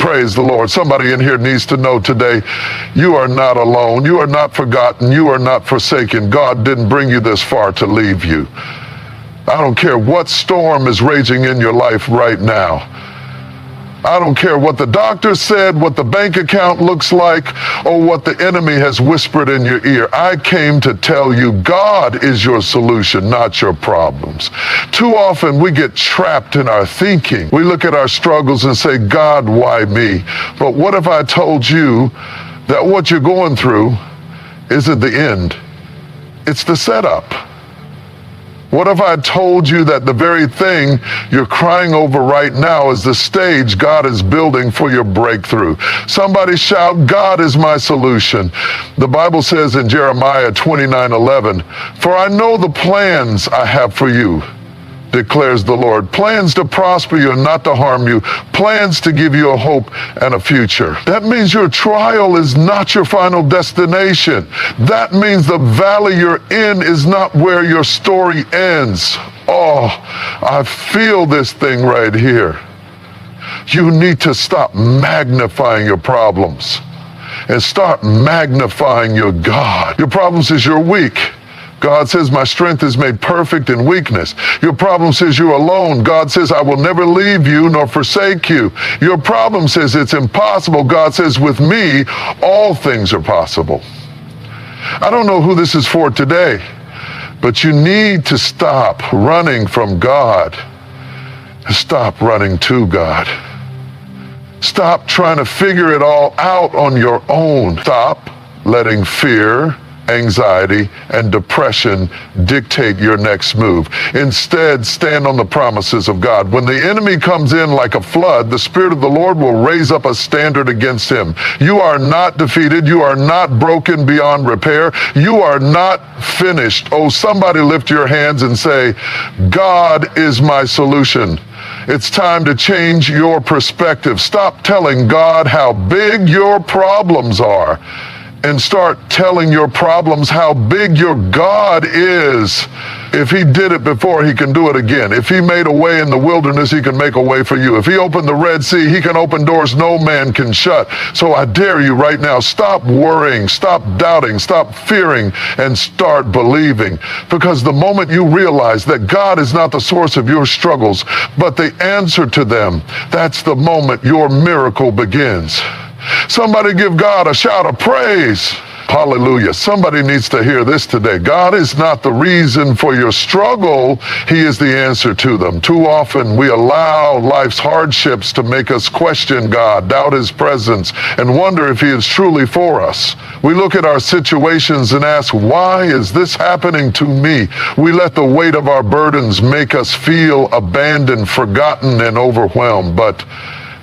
Praise the Lord. Somebody in here needs to know today, you are not alone. You are not forgotten. You are not forsaken. God didn't bring you this far to leave you. I don't care what storm is raging in your life right now. I don't care what the doctor said, what the bank account looks like, or what the enemy has whispered in your ear. I came to tell you God is your solution, not your problems. Too often we get trapped in our thinking. We look at our struggles and say, God, why me? But what if I told you that what you're going through isn't the end? It's the setup. What if I told you that the very thing you're crying over right now is the stage God is building for your breakthrough? Somebody shout, God is my solution. The Bible says in Jeremiah 29:11, for I know the plans I have for you, declares the Lord. Plans to prosper you and not to harm you. Plans to give you a hope and a future. That means your trial is not your final destination. That means the valley you're in is not where your story ends. Oh, I feel this thing right here. You need to stop magnifying your problems and start magnifying your God. Your problems is you're weak. God says, my strength is made perfect in weakness. Your problem says you're alone. God says, I will never leave you nor forsake you. Your problem says it's impossible. God says, with me, all things are possible. I don't know who this is for today, but you need to stop running from God. Stop running to God. Stop trying to figure it all out on your own. Stop letting fear, anxiety, and depression dictate your next move. Instead, stand on the promises of God. When the enemy comes in like a flood, the Spirit of the Lord will raise up a standard against him. You are not defeated. You are not broken beyond repair. You are not finished. Oh, somebody lift your hands and say, God is my solution. It's time to change your perspective. Stop telling God how big your problems are, and start telling your problems how big your God is. If he did it before, he can do it again. If he made a way in the wilderness, he can make a way for you. If he opened the Red Sea, he can open doors no man can shut. So I dare you right now, stop worrying, stop doubting, stop fearing, and start believing. Because the moment you realize that God is not the source of your struggles, but the answer to them, that's the moment your miracle begins. Somebody give God a shout of praise. Hallelujah. Somebody needs to hear this today. God is not the reason for your struggle. He is the answer to them. Too often we allow life's hardships to make us question God, doubt his presence, and wonder if he is truly for us. We look at our situations and ask, why is this happening to me? We let the weight of our burdens make us feel abandoned, forgotten, and overwhelmed. But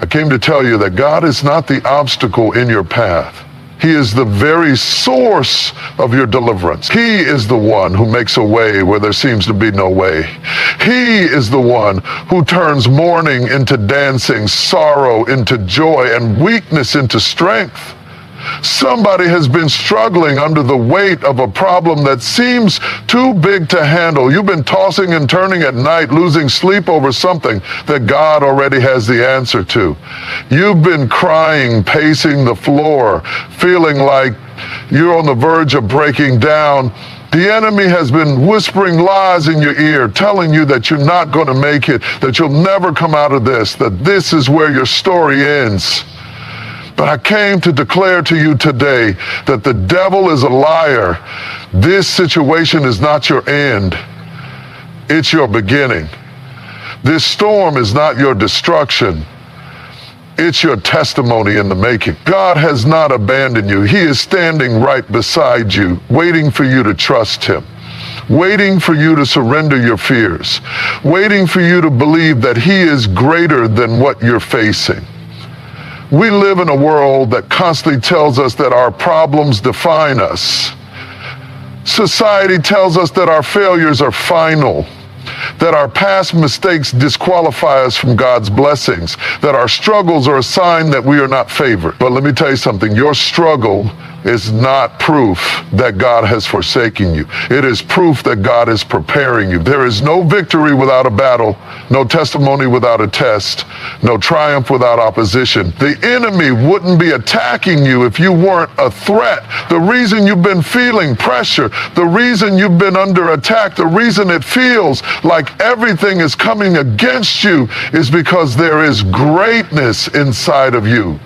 I came to tell you that God is not the obstacle in your path. He is the very source of your deliverance. He is the one who makes a way where there seems to be no way. He is the one who turns mourning into dancing, sorrow into joy, and weakness into strength. Somebody has been struggling under the weight of a problem that seems too big to handle. You've been tossing and turning at night, losing sleep over something that God already has the answer to. You've been crying, pacing the floor, feeling like you're on the verge of breaking down. The enemy has been whispering lies in your ear, telling you that you're not going to make it, that you'll never come out of this, that this is where your story ends. But I came to declare to you today that the devil is a liar. This situation is not your end. It's your beginning. This storm is not your destruction. It's your testimony in the making. God has not abandoned you. He is standing right beside you, waiting for you to trust him, waiting for you to surrender your fears, waiting for you to believe that he is greater than what you're facing. We live in a world that constantly tells us that our problems define us. Society tells us that our failures are final, that our past mistakes disqualify us from God's blessings, that our struggles are a sign that we are not favored. But let me tell you something, your struggle is not proof that God has forsaken you. It is proof that God is preparing you. There is no victory without a battle, no testimony without a test, no triumph without opposition. The enemy wouldn't be attacking you if you weren't a threat. The reason you've been feeling pressure, the reason you've been under attack, the reason it feels like everything is coming against you is because there is greatness inside of you.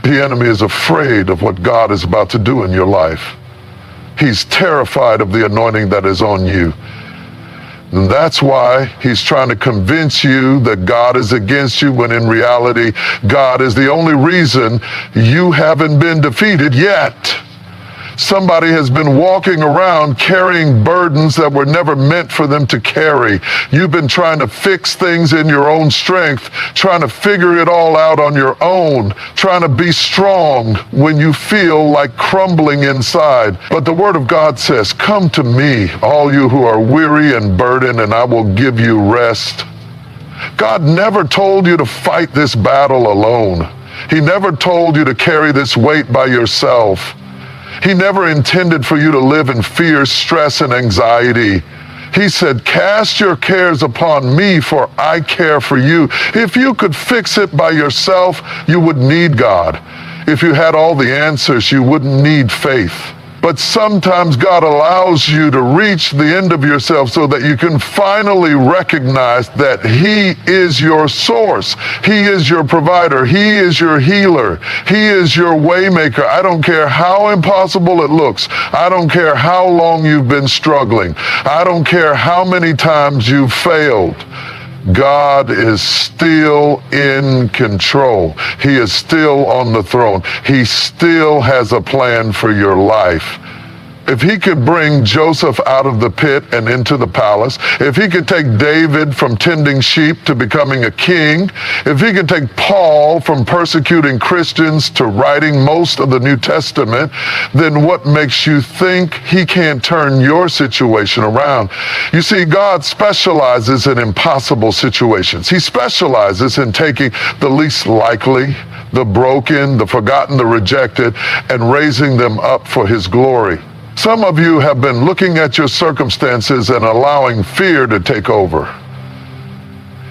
The enemy is afraid of what God is about to do in your life. He's terrified of the anointing that is on you. And that's why he's trying to convince you that God is against you, when in reality, God is the only reason you haven't been defeated yet. Somebody has been walking around carrying burdens that were never meant for them to carry. You've been trying to fix things in your own strength, trying to figure it all out on your own, trying to be strong when you feel like crumbling inside. But the Word of God says, "Come to me, all you who are weary and burdened, and I will give you rest." God never told you to fight this battle alone. He never told you to carry this weight by yourself. He never intended for you to live in fear, stress, and anxiety. He said, "Cast your cares upon me, for I care for you." If you could fix it by yourself, you would need God. If you had all the answers, you wouldn't need faith. But sometimes God allows you to reach the end of yourself so that you can finally recognize that He is your source. He is your provider. He is your healer. He is your waymaker. I don't care how impossible it looks. I don't care how long you've been struggling. I don't care how many times you've failed. God is still in control. He is still on the throne. He still has a plan for your life. If He could bring Joseph out of the pit and into the palace, if He could take David from tending sheep to becoming a king, if He could take Paul from persecuting Christians to writing most of the New Testament, then what makes you think He can't turn your situation around? You see, God specializes in impossible situations. He specializes in taking the least likely, the broken, the forgotten, the rejected, and raising them up for His glory. Some of you have been looking at your circumstances and allowing fear to take over.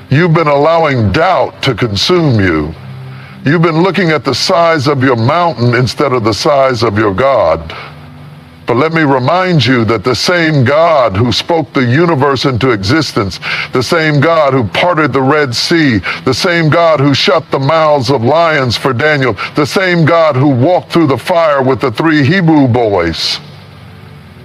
You've been allowing doubt to consume you. You've been looking at the size of your mountain instead of the size of your God. But let me remind you that the same God who spoke the universe into existence, the same God who parted the Red Sea, the same God who shut the mouths of lions for Daniel, the same God who walked through the fire with the 3 Hebrew boys,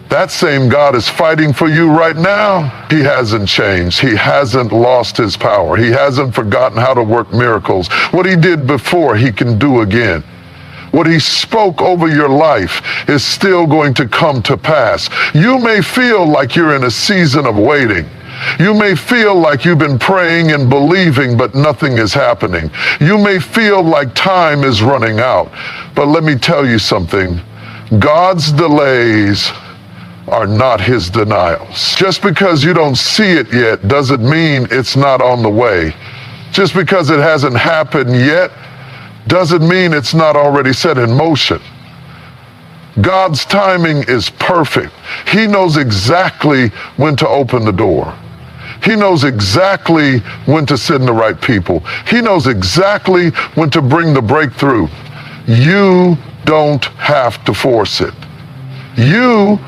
that same God is fighting for you right now. He hasn't changed. He hasn't lost His power. He hasn't forgotten how to work miracles. What He did before, He can do again. What He spoke over your life is still going to come to pass. You may feel like you're in a season of waiting. You may feel like you've been praying and believing, but nothing is happening. You may feel like time is running out. But let me tell you something. God's delays are not His denials. Just because you don't see it yet doesn't mean it's not on the way. Just because it hasn't happened yet doesn't mean it's not already set in motion. God's timing is perfect. He knows exactly when to open the door. He knows exactly when to send the right people. He knows exactly when to bring the breakthrough. You don't have to force it. You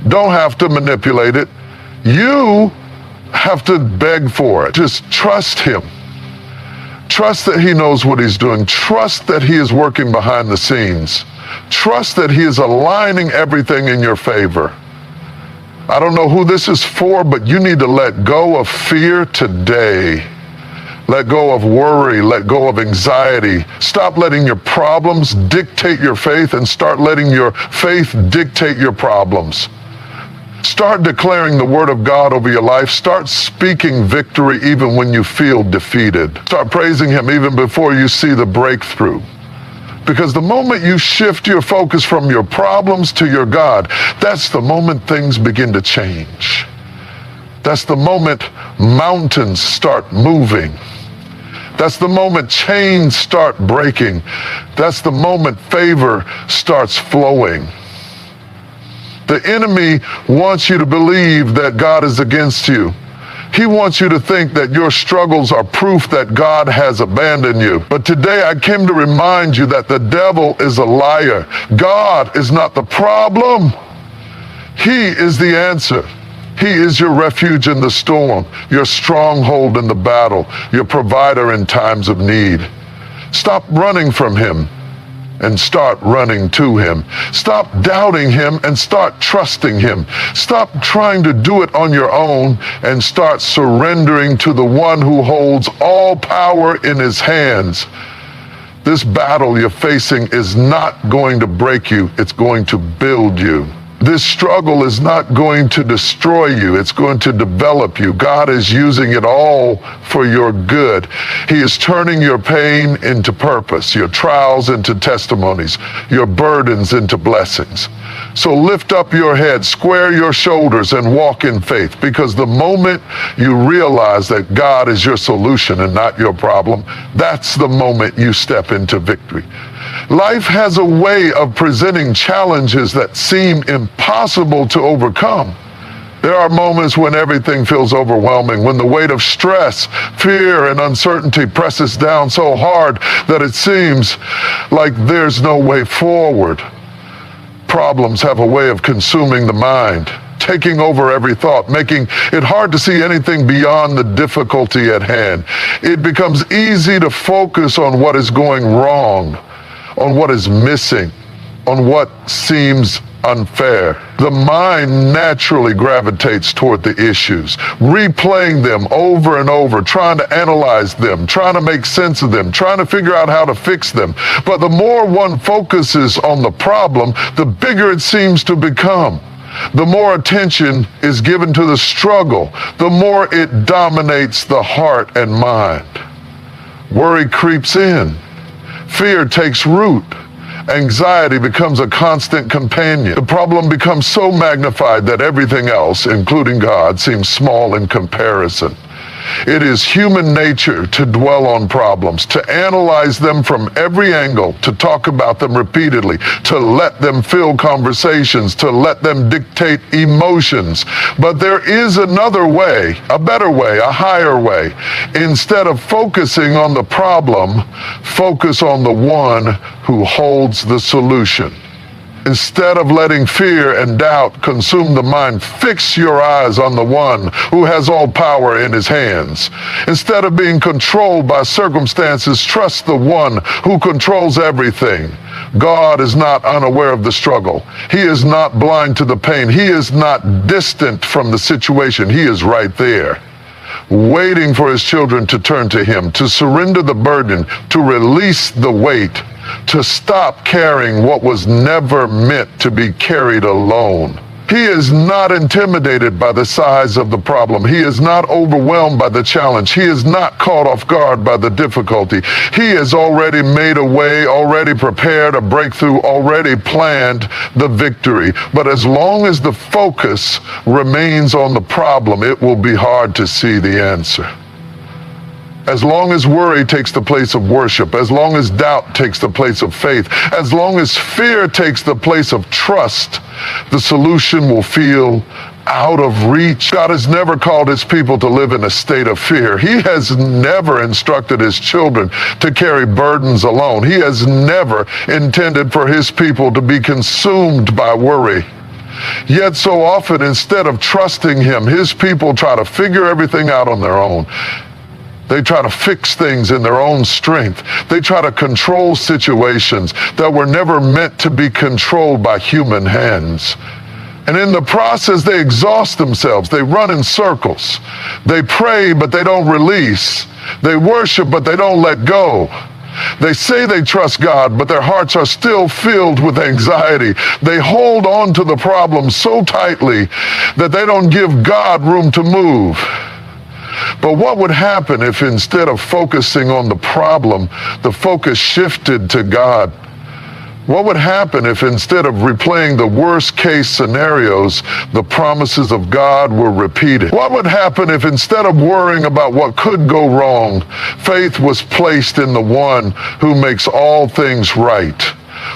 don't have to manipulate it. You have to beg for it. Just trust Him. Trust that He knows what He's doing. Trust that He is working behind the scenes. Trust that He is aligning everything in your favor. I don't know who this is for, but you need to let go of fear today. Let go of worry. Let go of anxiety. Stop letting your problems dictate your faith and start letting your faith dictate your problems. Start declaring the Word of God over your life. Start speaking victory even when you feel defeated. Start praising Him even before you see the breakthrough. Because the moment you shift your focus from your problems to your God, that's the moment things begin to change. That's the moment mountains start moving. That's the moment chains start breaking. That's the moment favor starts flowing. The enemy wants you to believe that God is against you. He wants you to think that your struggles are proof that God has abandoned you. But today I came to remind you that the devil is a liar. God is not the problem. He is the answer. He is your refuge in the storm, your stronghold in the battle, your provider in times of need. Stop running from him and start running to him. Stop doubting him and start trusting him. Stop trying to do it on your own and start surrendering to the one who holds all power in his hands. This battle you're facing is not going to break you, it's going to build you. This struggle is not going to destroy you, it's going to develop you. God is using it all for your good. He is turning your pain into purpose, your trials into testimonies, your burdens into blessings. So lift up your head, square your shoulders, and walk in faith, because the moment you realize that God is your solution and not your problem, that's the moment you step into victory. Life has a way of presenting challenges that seem impossible to overcome. There are moments when everything feels overwhelming, when the weight of stress, fear, and uncertainty presses down so hard that it seems like there's no way forward. Problems have a way of consuming the mind, taking over every thought, making it hard to see anything beyond the difficulty at hand. It becomes easy to focus on what is going wrong, on what is missing, on what seems unfair. The mind naturally gravitates toward the issues, replaying them over and over, trying to analyze them, trying to make sense of them, trying to figure out how to fix them. But the more one focuses on the problem, the bigger it seems to become. The more attention is given to the struggle, the more it dominates the heart and mind. Worry creeps in. Fear takes root. Anxiety becomes a constant companion. The problem becomes so magnified that everything else, including God, seems small in comparison. It is human nature to dwell on problems, to analyze them from every angle, to talk about them repeatedly, to let them fill conversations, to let them dictate emotions. But there is another way, a better way, a higher way. Instead of focusing on the problem, focus on the one who holds the solution. Instead of letting fear and doubt consume the mind, fix your eyes on the one who has all power in his hands. Instead of being controlled by circumstances, trust the one who controls everything. God is not unaware of the struggle. He is not blind to the pain. He is not distant from the situation. He is right there, waiting for his children to turn to him, to surrender the burden, to release the weight, to stop carrying what was never meant to be carried alone. He is not intimidated by the size of the problem. He is not overwhelmed by the challenge. He is not caught off guard by the difficulty. He has already made a way, already prepared a breakthrough, already planned the victory. But as long as the focus remains on the problem, it will be hard to see the answer. As long as worry takes the place of worship, as long as doubt takes the place of faith, as long as fear takes the place of trust, the solution will feel out of reach. God has never called his people to live in a state of fear. He has never instructed his children to carry burdens alone. He has never intended for his people to be consumed by worry. Yet so often, instead of trusting him, his people try to figure everything out on their own. They try to fix things in their own strength. They try to control situations that were never meant to be controlled by human hands. And in the process, they exhaust themselves. They run in circles. They pray, but they don't release. They worship, but they don't let go. They say they trust God, but their hearts are still filled with anxiety. They hold on to the problem so tightly that they don't give God room to move. But what would happen if instead of focusing on the problem, the focus shifted to God? What would happen if instead of replaying the worst case scenarios, the promises of God were repeated? What would happen if instead of worrying about what could go wrong, faith was placed in the one who makes all things right?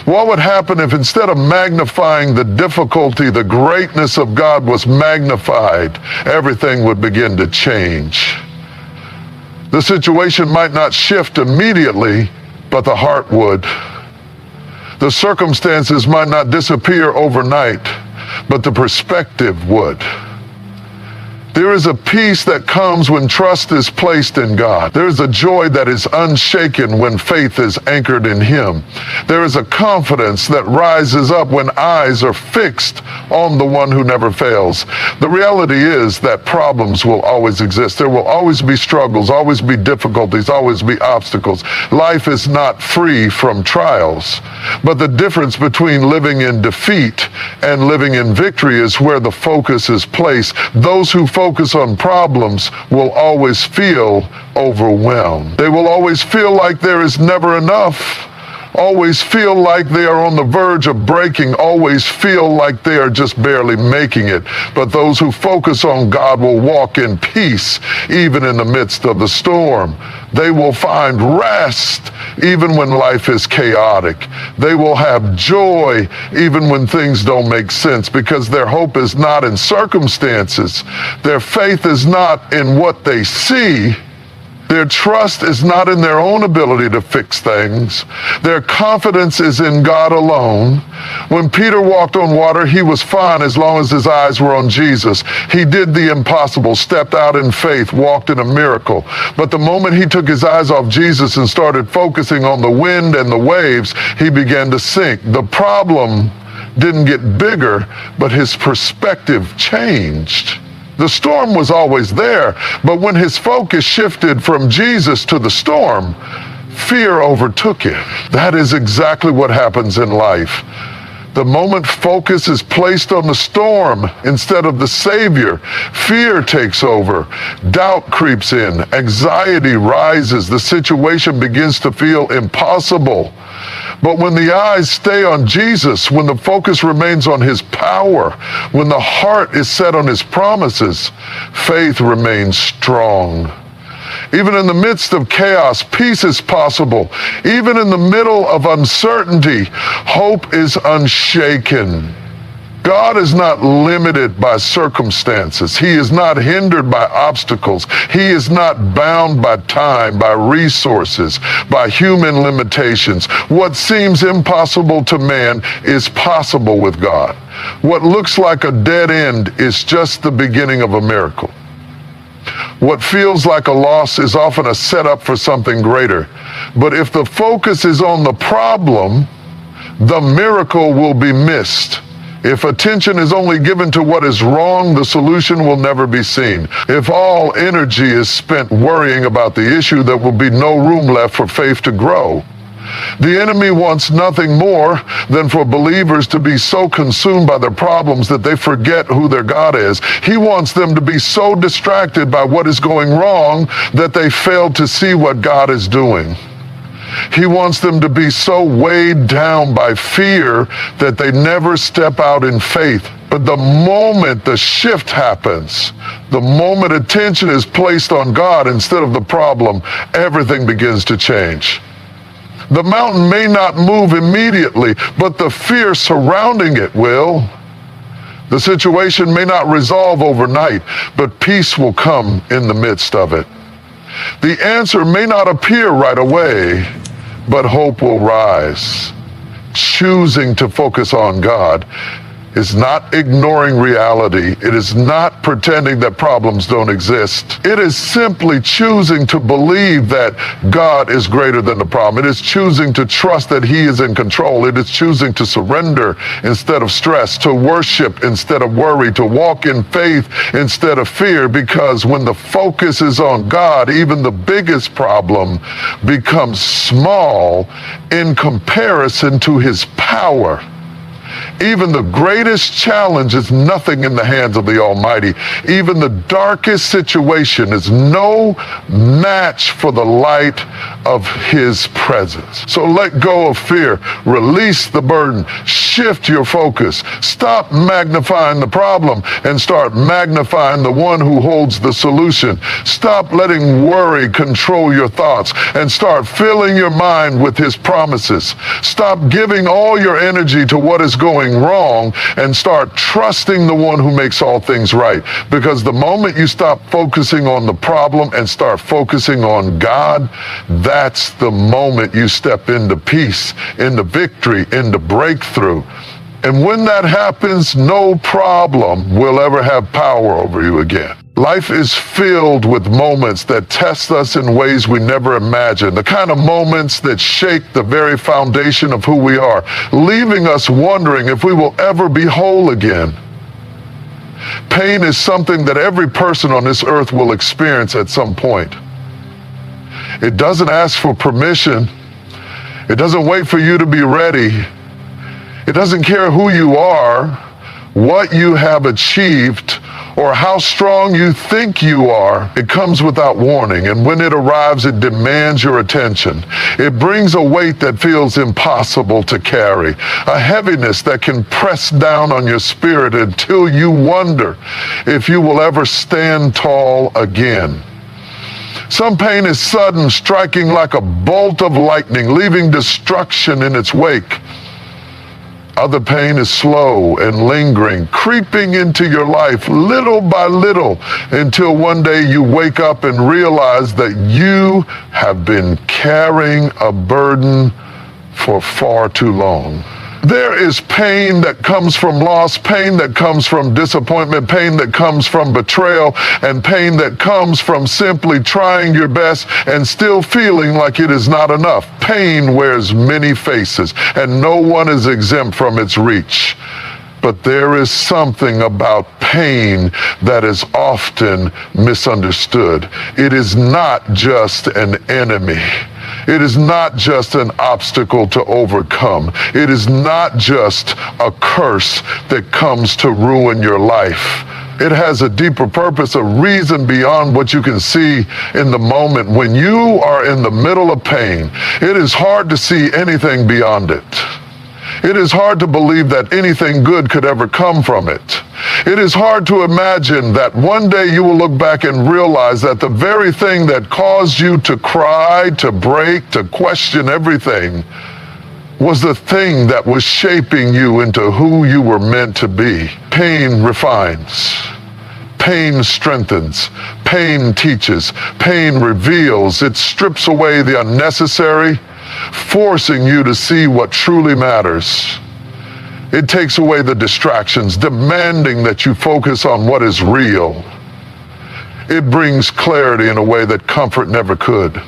What would happen if instead of magnifying the difficulty, the greatness of God was magnified? Everything would begin to change. The situation might not shift immediately, but the heart would. The circumstances might not disappear overnight, but the perspective would. There is a peace that comes when trust is placed in God. There is a joy that is unshaken when faith is anchored in Him. There is a confidence that rises up when eyes are fixed on the one who never fails. The reality is that problems will always exist. There will always be struggles, always be difficulties, always be obstacles. Life is not free from trials. But the difference between living in defeat and living in victory is where the focus is placed. Those who focus on problems will always feel overwhelmed. They will always feel like there is never enough. Always feel like they are on the verge of breaking, always feel like they are just barely making it. But those who focus on God will walk in peace, even in the midst of the storm. They will find rest, even when life is chaotic. They will have joy, even when things don't make sense, because their hope is not in circumstances. Their faith is not in what they see. Their trust is not in their own ability to fix things. Their confidence is in God alone. When Peter walked on water, he was fine as long as his eyes were on Jesus. He did the impossible, stepped out in faith, walked in a miracle. But the moment he took his eyes off Jesus and started focusing on the wind and the waves, he began to sink. The problem didn't get bigger, but his perspective changed. The storm was always there, but when his focus shifted from Jesus to the storm, fear overtook him. That is exactly what happens in life. The moment focus is placed on the storm instead of the Savior, fear takes over, doubt creeps in, anxiety rises, the situation begins to feel impossible. But when the eyes stay on Jesus, when the focus remains on His power, when the heart is set on His promises, faith remains strong. Even in the midst of chaos, peace is possible. Even in the middle of uncertainty, hope is unshaken. God is not limited by circumstances. He is not hindered by obstacles. He is not bound by time, by resources, by human limitations. What seems impossible to man is possible with God. What looks like a dead end is just the beginning of a miracle. What feels like a loss is often a setup for something greater. But if the focus is on the problem, the miracle will be missed. If attention is only given to what is wrong, the solution will never be seen. If all energy is spent worrying about the issue, there will be no room left for faith to grow. The enemy wants nothing more than for believers to be so consumed by their problems that they forget who their God is. He wants them to be so distracted by what is going wrong that they fail to see what God is doing. He wants them to be so weighed down by fear that they never step out in faith. But the moment the shift happens, the moment attention is placed on God instead of the problem, everything begins to change. The mountain may not move immediately, but the fear surrounding it will. The situation may not resolve overnight, but peace will come in the midst of it. The answer may not appear right away, but hope will rise. Choosing to focus on God is not ignoring reality. It is not pretending that problems don't exist. It is simply choosing to believe that God is greater than the problem. It is choosing to trust that He is in control. It is choosing to surrender instead of stress, to worship instead of worry, to walk in faith instead of fear, because when the focus is on God, even the biggest problem becomes small in comparison to His power. Even the greatest challenge is nothing in the hands of the Almighty. Even the darkest situation is no match for the light of His presence. So let go of fear. Release the burden. Shift your focus. Stop magnifying the problem and start magnifying the one who holds the solution. Stop letting worry control your thoughts and start filling your mind with His promises. Stop giving all your energy to what is going wrong and start trusting the one who makes all things right. Because the moment you stop focusing on the problem and start focusing on God, that's the moment you step into peace, into victory, into breakthrough. And when that happens, no problem will ever have power over you again. Life is filled with moments that test us in ways we never imagined, the kind of moments that shake the very foundation of who we are, leaving us wondering if we will ever be whole again. Pain is something that every person on this earth will experience at some point. It doesn't ask for permission. It doesn't wait for you to be ready. It doesn't care who you are, what you have achieved, or how strong you think you are. It comes without warning, and when it arrives, it demands your attention. It brings a weight that feels impossible to carry, a heaviness that can press down on your spirit until you wonder if you will ever stand tall again. Some pain is sudden, striking like a bolt of lightning, leaving destruction in its wake. Other pain is slow and lingering, creeping into your life little by little until one day you wake up and realize that you have been carrying a burden for far too long. There is pain that comes from loss, pain that comes from disappointment, pain that comes from betrayal, and pain that comes from simply trying your best and still feeling like it is not enough. Pain wears many faces, and no one is exempt from its reach. But there is something about pain that is often misunderstood. It is not just an enemy. It is not just an obstacle to overcome. It is not just a curse that comes to ruin your life. It has a deeper purpose, a reason beyond what you can see in the moment. When you are in the middle of pain, it is hard to see anything beyond it. It is hard to believe that anything good could ever come from it. It is hard to imagine that one day you will look back and realize that the very thing that caused you to cry, to break, to question everything was the thing that was shaping you into who you were meant to be. Pain refines. Pain strengthens. Pain teaches. Pain reveals. It strips away the unnecessary, forcing you to see what truly matters. It takes away the distractions, demanding that you focus on what is real. It brings clarity in a way that comfort never could.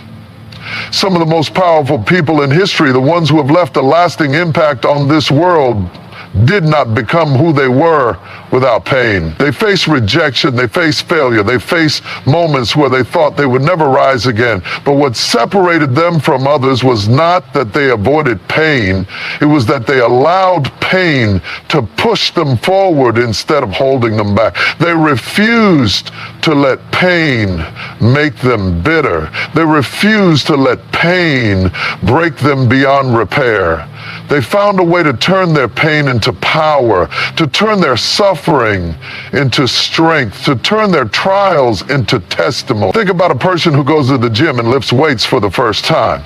Some of the most powerful people in history, the ones who have left a lasting impact on this world, did not become who they were without pain. They faced rejection, they faced failure, they faced moments where they thought they would never rise again. But what separated them from others was not that they avoided pain, it was that they allowed pain to push them forward instead of holding them back. They refused to let pain make them bitter. They refused to let pain break them beyond repair. They found a way to turn their pain into power, to turn their suffering into strength, to turn their trials into testimony. Think about a person who goes to the gym and lifts weights for the first time.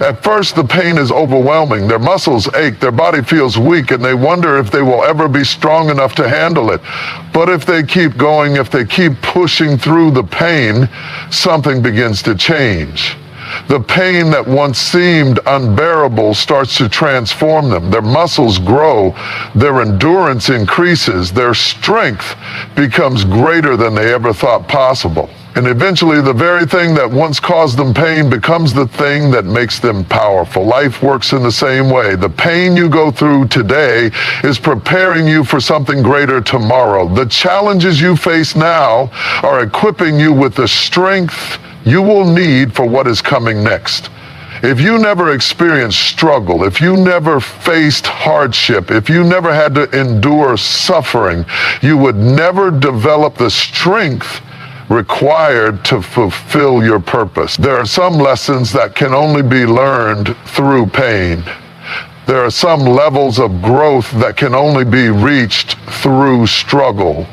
At first, the pain is overwhelming. Their muscles ache, their body feels weak, and they wonder if they will ever be strong enough to handle it. But if they keep going, if they keep pushing through the pain, something begins to change. The pain that once seemed unbearable starts to transform them. Their muscles grow, their endurance increases, their strength becomes greater than they ever thought possible. And eventually, the very thing that once caused them pain becomes the thing that makes them powerful. Life works in the same way. The pain you go through today is preparing you for something greater tomorrow. The challenges you face now are equipping you with the strength you will need for what is coming next. If you never experienced struggle, if you never faced hardship, if you never had to endure suffering, you would never develop the strength required to fulfill your purpose. There are some lessons that can only be learned through pain. There are some levels of growth that can only be reached through struggle.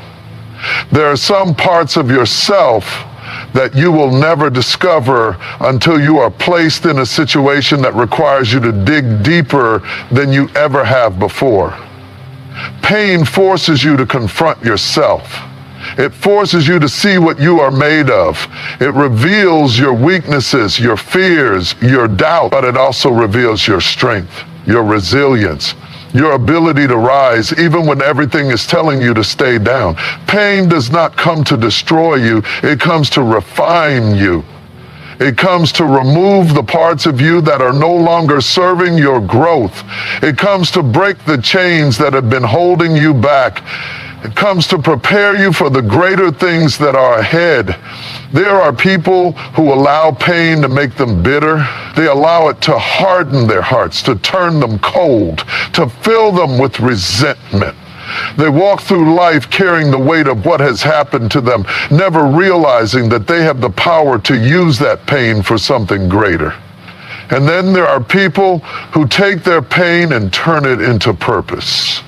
There are some parts of yourself that you will never discover until you are placed in a situation that requires you to dig deeper than you ever have before. Pain forces you to confront yourself. It forces you to see what you are made of. It reveals your weaknesses, your fears, your doubt, but it also reveals your strength, your resilience, your ability to rise even when everything is telling you to stay down. Pain does not come to destroy you. It comes to refine you. It comes to remove the parts of you that are no longer serving your growth. It comes to break the chains that have been holding you back. It comes to prepare you for the greater things that are ahead. There are people who allow pain to make them bitter. They allow it to harden their hearts, to turn them cold, to fill them with resentment. They walk through life carrying the weight of what has happened to them, never realizing that they have the power to use that pain for something greater. And then there are people who take their pain and turn it into purpose.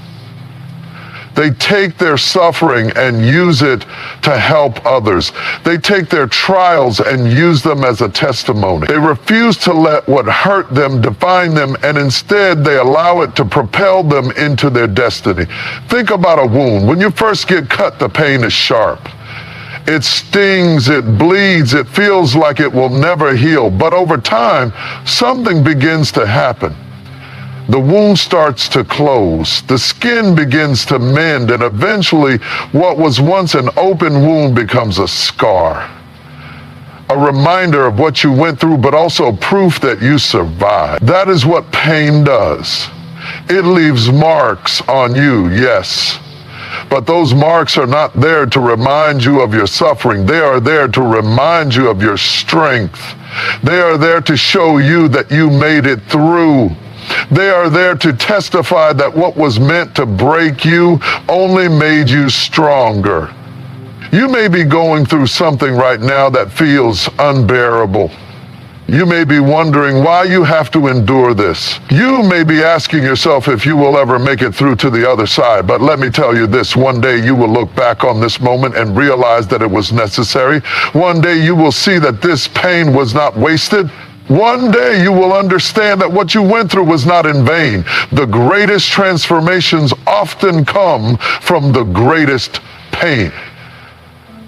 They take their suffering and use it to help others. They take their trials and use them as a testimony. They refuse to let what hurt them define them, and instead they allow it to propel them into their destiny. Think about a wound. When you first get cut, the pain is sharp. It stings, it bleeds, it feels like it will never heal. But over time, something begins to happen. The wound starts to close, the skin begins to mend, and eventually what was once an open wound becomes a scar. A reminder of what you went through, but also proof that you survived. That is what pain does. It leaves marks on you, yes. But those marks are not there to remind you of your suffering. They are there to remind you of your strength. They are there to show you that you made it through. They are there to testify that what was meant to break you only made you stronger. You may be going through something right now that feels unbearable. You may be wondering why you have to endure this. You may be asking yourself if you will ever make it through to the other side. But let me tell you this, one day you will look back on this moment and realize that it was necessary. One day you will see that this pain was not wasted. One day you will understand that what you went through was not in vain. The greatest transformations often come from the greatest pain.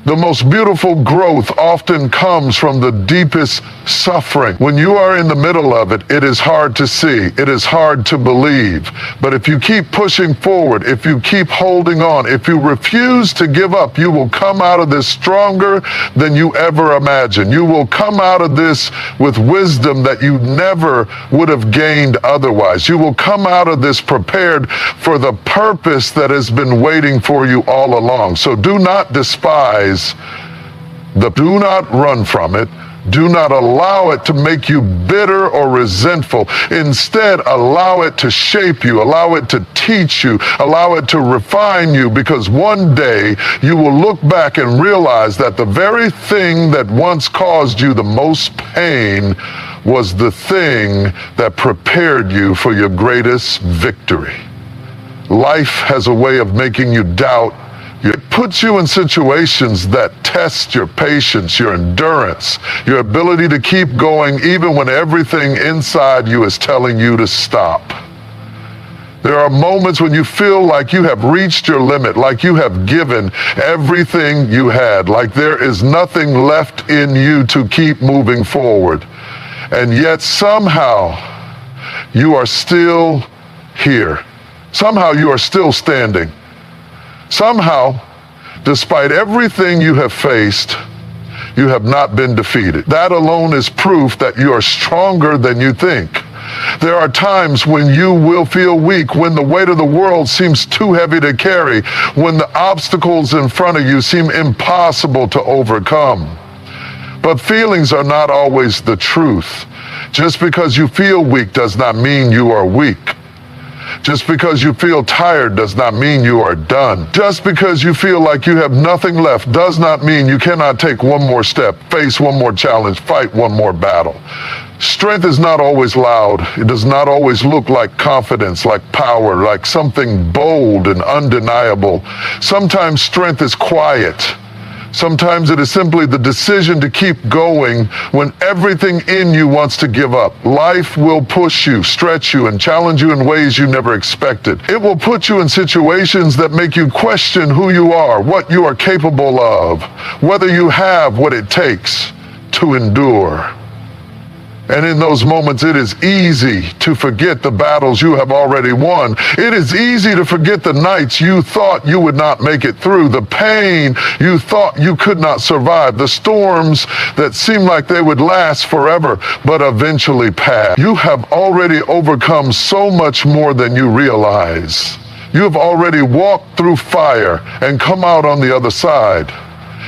The most beautiful growth often comes from the deepest suffering. When you are in the middle of it, it is hard to see. It is hard to believe. But if you keep pushing forward, if you keep holding on, if you refuse to give up, you will come out of this stronger than you ever imagined. You will come out of this with wisdom that you never would have gained otherwise. You will come out of this prepared for the purpose that has been waiting for you all along. So do not despise do not run from it. Do not allow it to make you bitter or resentful. Instead, allow it to shape you, allow it to teach you, allow it to refine you, because one day you will look back and realize that the very thing that once caused you the most pain was the thing that prepared you for your greatest victory. Life has a way of making you doubt. It puts you in situations that test your patience, your endurance, your ability to keep going even when everything inside you is telling you to stop. There are moments when you feel like you have reached your limit, like you have given everything you had, like there is nothing left in you to keep moving forward. And yet somehow you are still here. Somehow you are still standing. Somehow, despite everything you have faced, you have not been defeated. That alone is proof that you are stronger than you think. There are times when you will feel weak, when the weight of the world seems too heavy to carry, when the obstacles in front of you seem impossible to overcome. But feelings are not always the truth. Just because you feel weak does not mean you are weak. Just because you feel tired does not mean you are done. Just because you feel like you have nothing left does not mean you cannot take one more step, face one more challenge, fight one more battle. Strength is not always loud. It does not always look like confidence, like power, like something bold and undeniable. Sometimes strength is quiet. Sometimes it is simply the decision to keep going when everything in you wants to give up. Life will push you, stretch you, and challenge you in ways you never expected. It will put you in situations that make you question who you are, what you are capable of, whether you have what it takes to endure. And in those moments, it is easy to forget the battles you have already won. It is easy to forget the nights you thought you would not make it through, the pain you thought you could not survive, the storms that seemed like they would last forever, but eventually pass. You have already overcome so much more than you realize. You have already walked through fire and come out on the other side.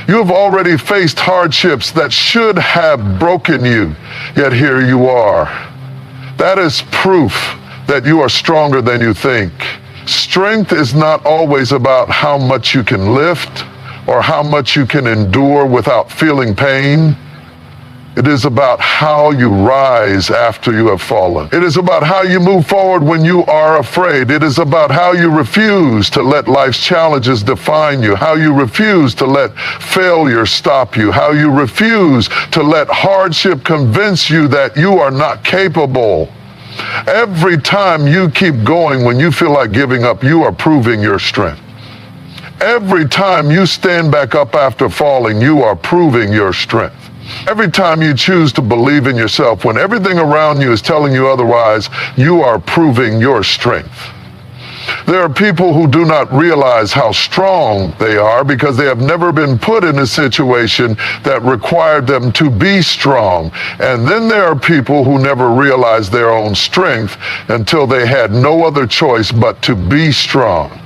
You have already faced hardships that should have broken you, yet here you are. That is proof that you are stronger than you think. Strength is not always about how much you can lift or how much you can endure without feeling pain. It is about how you rise after you have fallen. It is about how you move forward when you are afraid. It is about how you refuse to let life's challenges define you, how you refuse to let failure stop you, how you refuse to let hardship convince you that you are not capable. Every time you keep going when you feel like giving up, you are proving your strength. Every time you stand back up after falling, you are proving your strength. Every time you choose to believe in yourself when everything around you is telling you otherwise, you are proving your strength. There are people who do not realize how strong they are because they have never been put in a situation that required them to be strong. And then there are people who never realized their own strength until they had no other choice but to be strong.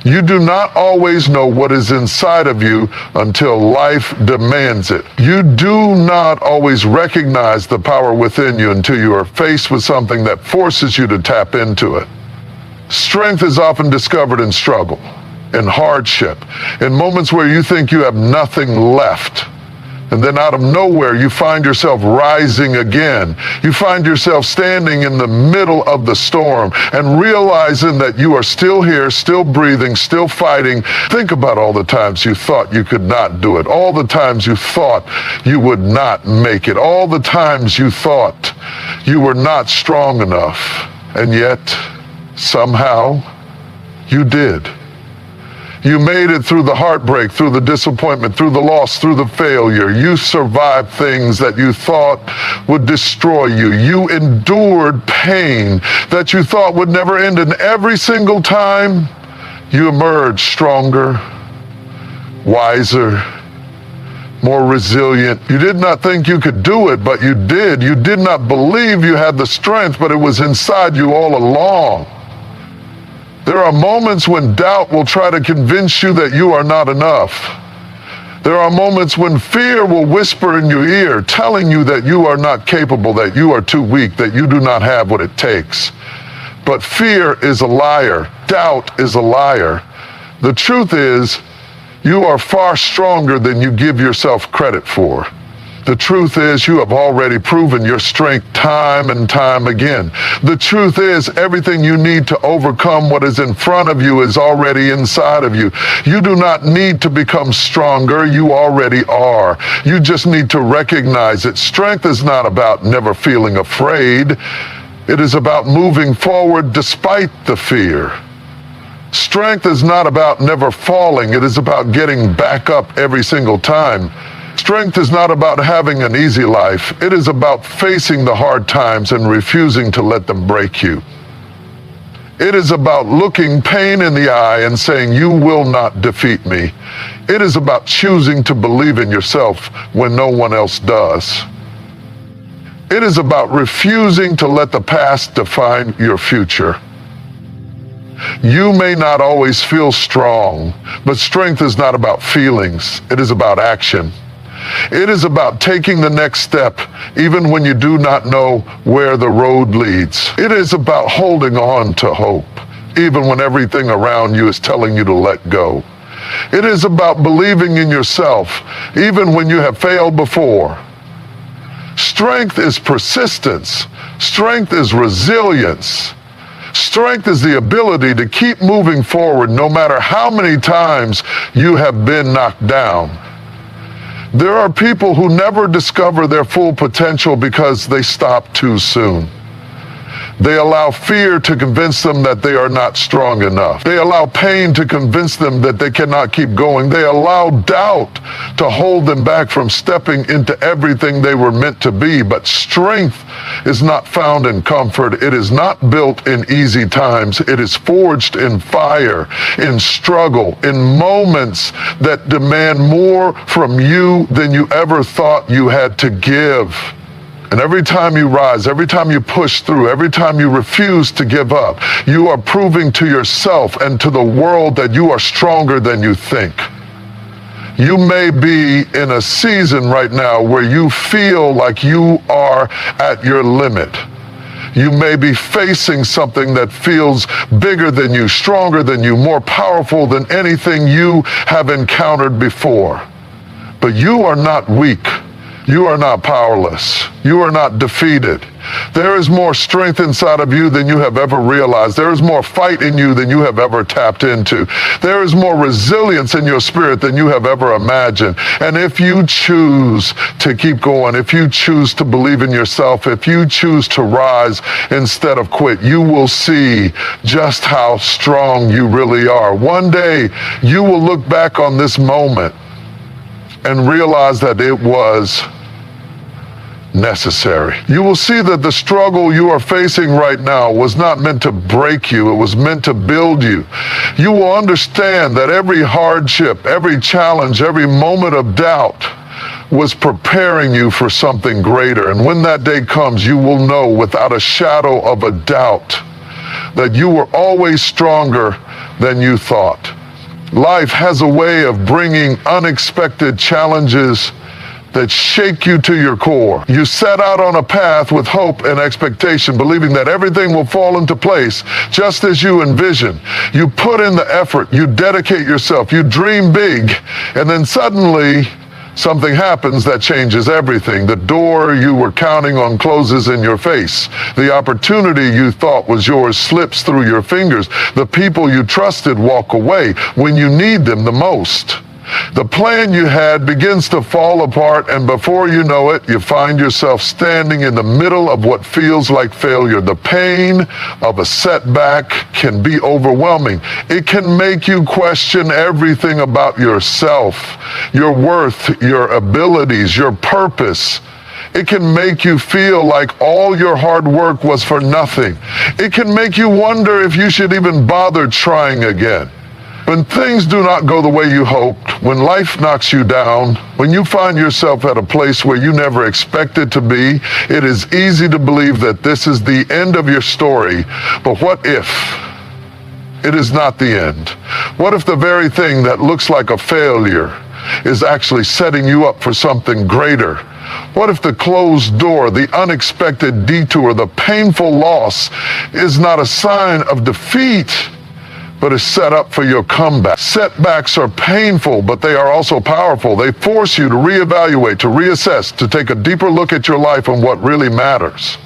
You do not always know what is inside of you until life demands it. You do not always recognize the power within you until you are faced with something that forces you to tap into it. Strength is often discovered in struggle, in hardship, in moments where you think you have nothing left. And then out of nowhere, you find yourself rising again. You find yourself standing in the middle of the storm and realizing that you are still here, still breathing, still fighting. Think about all the times you thought you could not do it, all the times you thought you would not make it, all the times you thought you were not strong enough. And yet, somehow, you did. You made it through the heartbreak, through the disappointment, through the loss, through the failure. You survived things that you thought would destroy you. You endured pain that you thought would never end. And every single time, you emerged stronger, wiser, more resilient. You did not think you could do it, but you did. You did not believe you had the strength, but it was inside you all along. There are moments when doubt will try to convince you that you are not enough. There are moments when fear will whisper in your ear, telling you that you are not capable, that you are too weak, that you do not have what it takes. But fear is a liar. Doubt is a liar. The truth is, you are far stronger than you give yourself credit for. The truth is, you have already proven your strength time and time again. The truth is, everything you need to overcome what is in front of you is already inside of you. You do not need to become stronger. You already are. You just need to recognize it. Strength is not about never feeling afraid. It is about moving forward despite the fear. Strength is not about never falling. It is about getting back up every single time. Strength is not about having an easy life. It is about facing the hard times and refusing to let them break you. It is about looking pain in the eye and saying, "You will not defeat me." It is about choosing to believe in yourself when no one else does. It is about refusing to let the past define your future. You may not always feel strong, but strength is not about feelings. It is about action. It is about taking the next step, even when you do not know where the road leads. It is about holding on to hope, even when everything around you is telling you to let go. It is about believing in yourself, even when you have failed before. Strength is persistence. Strength is resilience. Strength is the ability to keep moving forward no matter how many times you have been knocked down. There are people who never discover their full potential because they stop too soon. They allow fear to convince them that they are not strong enough. They allow pain to convince them that they cannot keep going. They allow doubt to hold them back from stepping into everything they were meant to be. But strength is not found in comfort. It is not built in easy times. It is forged in fire, in struggle, in moments that demand more from you than you ever thought you had to give. And every time you rise, every time you push through, every time you refuse to give up, you are proving to yourself and to the world that you are stronger than you think. You may be in a season right now where you feel like you are at your limit. You may be facing something that feels bigger than you, stronger than you, more powerful than anything you have encountered before. But you are not weak. You are not powerless. You are not defeated. There is more strength inside of you than you have ever realized. There is more fight in you than you have ever tapped into. There is more resilience in your spirit than you have ever imagined. And if you choose to keep going, if you choose to believe in yourself, if you choose to rise instead of quit, you will see just how strong you really are. One day, you will look back on this moment and realize that it was necessary. You will see that the struggle you are facing right now was not meant to break you. It was meant to build you. You will understand that every hardship, every challenge, every moment of doubt was preparing you for something greater. And when that day comes, you will know without a shadow of a doubt that you were always stronger than you thought. Life has a way of bringing unexpected challenges that shake you to your core. You set out on a path with hope and expectation, believing that everything will fall into place just as you envision. You put in the effort, you dedicate yourself, you dream big, and then suddenly something happens that changes everything. The door you were counting on closes in your face. The opportunity you thought was yours slips through your fingers. The people you trusted walk away when you need them the most. The plan you had begins to fall apart, and before you know it, you find yourself standing in the middle of what feels like failure. The pain of a setback can be overwhelming. It can make you question everything about yourself, your worth, your abilities, your purpose. It can make you feel like all your hard work was for nothing. It can make you wonder if you should even bother trying again. When things do not go the way you hoped, when life knocks you down, when you find yourself at a place where you never expected to be, it is easy to believe that this is the end of your story. But what if it is not the end? What if the very thing that looks like a failure is actually setting you up for something greater? What if the closed door, the unexpected detour, the painful loss is not a sign of defeat, but is set up for your comeback? Setbacks are painful, but they are also powerful. They force you to reevaluate, to reassess, to take a deeper look at your life and what really matters.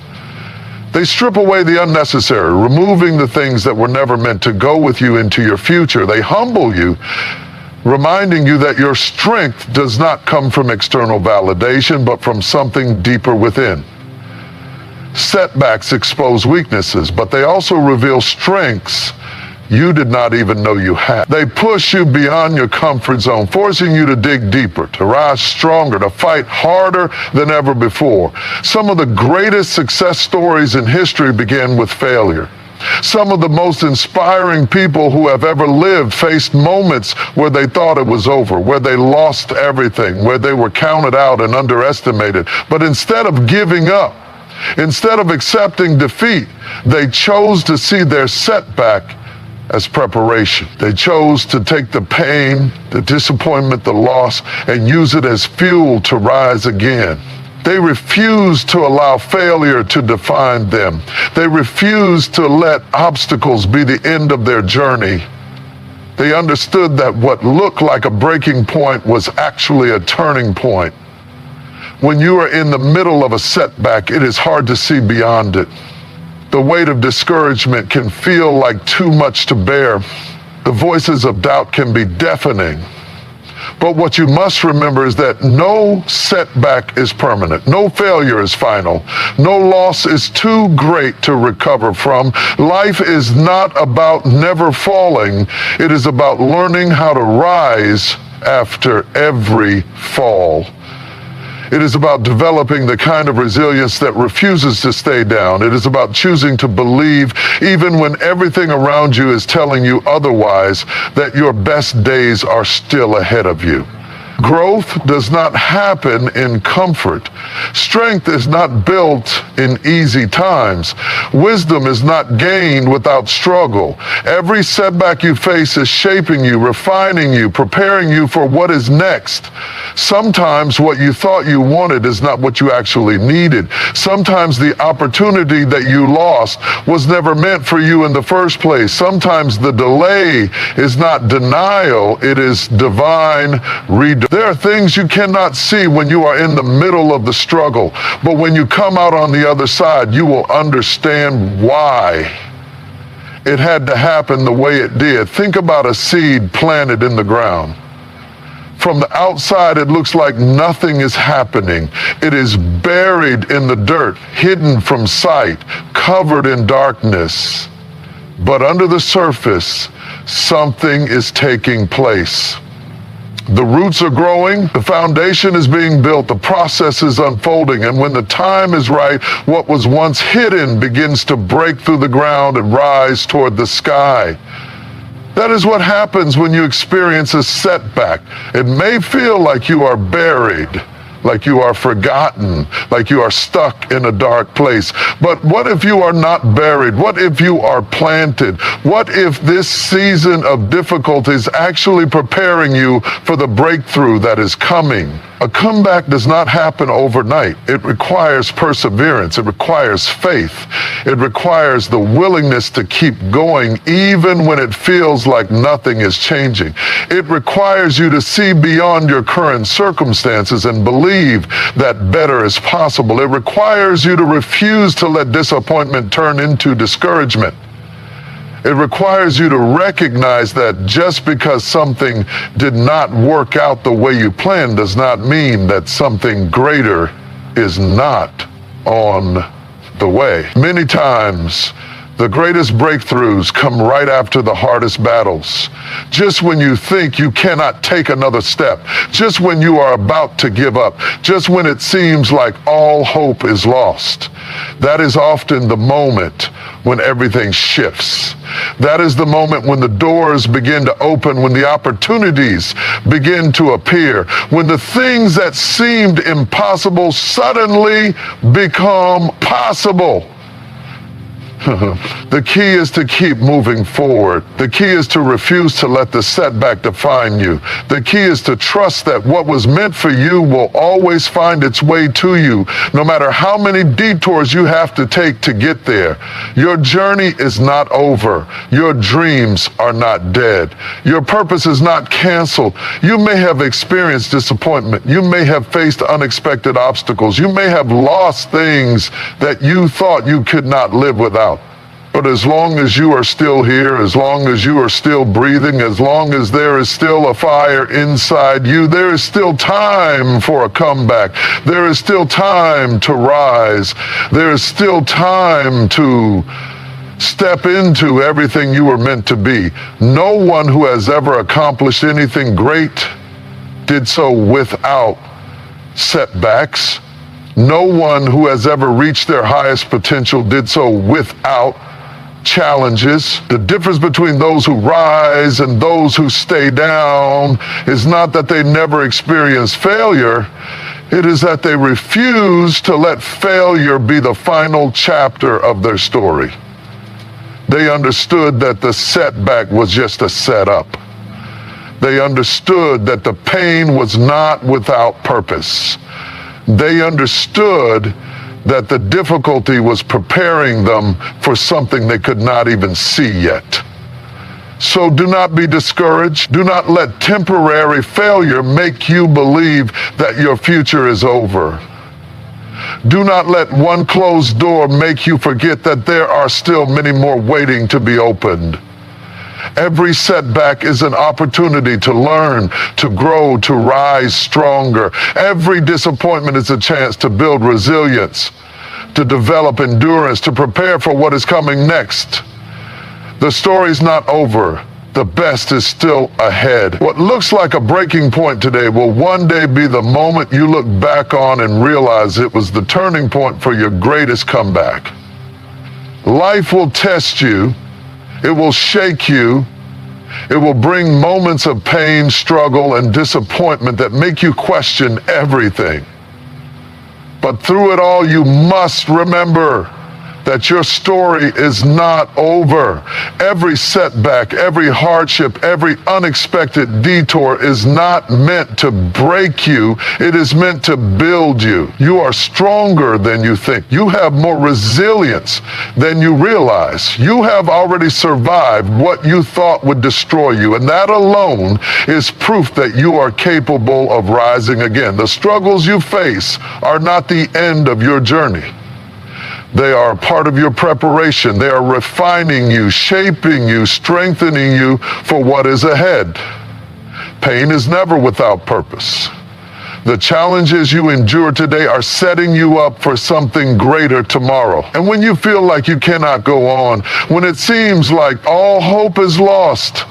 They strip away the unnecessary, removing the things that were never meant to go with you into your future. They humble you, reminding you that your strength does not come from external validation, but from something deeper within. Setbacks expose weaknesses, but they also reveal strengths you did not even know you had. They push you beyond your comfort zone, forcing you to dig deeper, to rise stronger, to fight harder than ever before. Some of the greatest success stories in history began with failure. Some of the most inspiring people who have ever lived faced moments where they thought it was over, where they lost everything, where they were counted out and underestimated. But instead of giving up, instead of accepting defeat, they chose to see their setback as preparation. They chose to take the pain, the disappointment, the loss, and use it as fuel to rise again. They refused to allow failure to define them. They refused to let obstacles be the end of their journey. They understood that what looked like a breaking point was actually a turning point. When you are in the middle of a setback, it is hard to see beyond it. The weight of discouragement can feel like too much to bear. The voices of doubt can be deafening. But what you must remember is that no setback is permanent. No failure is final. No loss is too great to recover from. Life is not about never falling. It is about learning how to rise after every fall. It is about developing the kind of resilience that refuses to stay down. It is about choosing to believe, even when everything around you is telling you otherwise, that your best days are still ahead of you. Growth does not happen in comfort. Strength is not built in easy times. Wisdom is not gained without struggle. Every setback you face is shaping you, refining you, preparing you for what is next. Sometimes what you thought you wanted is not what you actually needed. Sometimes the opportunity that you lost was never meant for you in the first place. Sometimes the delay is not denial, it is divine redirection. There are things you cannot see when you are in the middle of the struggle, but when you come out on the other side, you will understand why it had to happen the way it did. Think about a seed planted in the ground. From the outside, it looks like nothing is happening. It is buried in the dirt, hidden from sight, covered in darkness. But under the surface, something is taking place. The roots are growing, the foundation is being built, the process is unfolding, and when the time is right, what was once hidden begins to break through the ground and rise toward the sky. That is what happens when you experience a setback. It may feel like you are buried, like you are forgotten, like you are stuck in a dark place. But what if you are not buried? What if you are planted? What if this season of difficulty is actually preparing you for the breakthrough that is coming? A comeback does not happen overnight. It requires perseverance. It requires faith. It requires the willingness to keep going even when it feels like nothing is changing. It requires you to see beyond your current circumstances and believe that better is possible. It requires you to refuse to let disappointment turn into discouragement. It requires you to recognize that just because something did not work out the way you planned does not mean that something greater is not on the way. Many times, the greatest breakthroughs come right after the hardest battles. Just when you think you cannot take another step, just when you are about to give up, just when it seems like all hope is lost. That is often the moment when everything shifts. That is the moment when the doors begin to open, when the opportunities begin to appear, when the things that seemed impossible suddenly become possible. The key is to keep moving forward. The key is to refuse to let the setback define you. The key is to trust that what was meant for you will always find its way to you, no matter how many detours you have to take to get there. Your journey is not over. Your dreams are not dead. Your purpose is not canceled. You may have experienced disappointment. You may have faced unexpected obstacles. You may have lost things that you thought you could not live without. But as long as you are still here, as long as you are still breathing, as long as there is still a fire inside you, there is still time for a comeback. There is still time to rise. There is still time to step into everything you were meant to be. No one who has ever accomplished anything great did so without setbacks. No one who has ever reached their highest potential did so without challenges. The difference between those who rise and those who stay down is not that they never experience failure. It is that they refuse to let failure be the final chapter of their story. They understood that the setback was just a setup. They understood that the pain was not without purpose. They understood that the difficulty was preparing them for something they could not even see yet. So do not be discouraged. Do not let temporary failure make you believe that your future is over. Do not let one closed door make you forget that there are still many more waiting to be opened. Every setback is an opportunity to learn, to grow, to rise stronger. Every disappointment is a chance to build resilience, to develop endurance, to prepare for what is coming next. The story's not over. The best is still ahead. What looks like a breaking point today will one day be the moment you look back on and realize it was the turning point for your greatest comeback. Life will test you. It will shake you. It will bring moments of pain, struggle, and disappointment that make you question everything. But through it all, you must remember that your story is not over. Every setback, every hardship, every unexpected detour is not meant to break you. It is meant to build you. You are stronger than you think. You have more resilience than you realize. You have already survived what you thought would destroy you, and that alone is proof that you are capable of rising again. The struggles you face are not the end of your journey. They are part of your preparation. They are refining you, shaping you, strengthening you for what is ahead. Pain is never without purpose. The challenges you endure today are setting you up for something greater tomorrow. And when you feel like you cannot go on, when it seems like all hope is lost,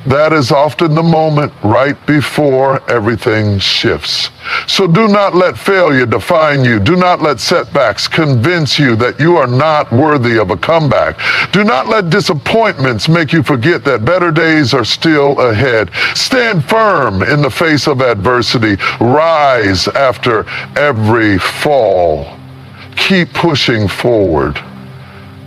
that is often the moment right before everything shifts. So do not let failure define you. Do not let setbacks convince you that you are not worthy of a comeback. Do not let disappointments make you forget that better days are still ahead. Stand firm in the face of adversity. Rise after every fall. Keep pushing forward,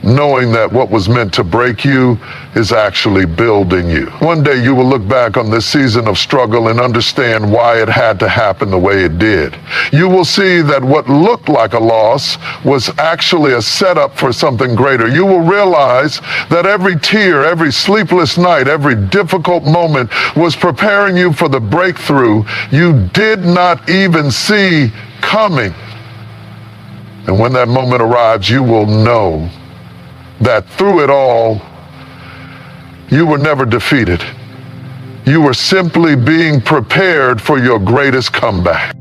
knowing that what was meant to break you is actually building you. One day you will look back on this season of struggle and understand why it had to happen the way it did. You will see that what looked like a loss was actually a setup for something greater. You will realize that every tear, every sleepless night, every difficult moment was preparing you for the breakthrough you did not even see coming. And when that moment arrives, you will know that through it all, you were never defeated. You were simply being prepared for your greatest comeback.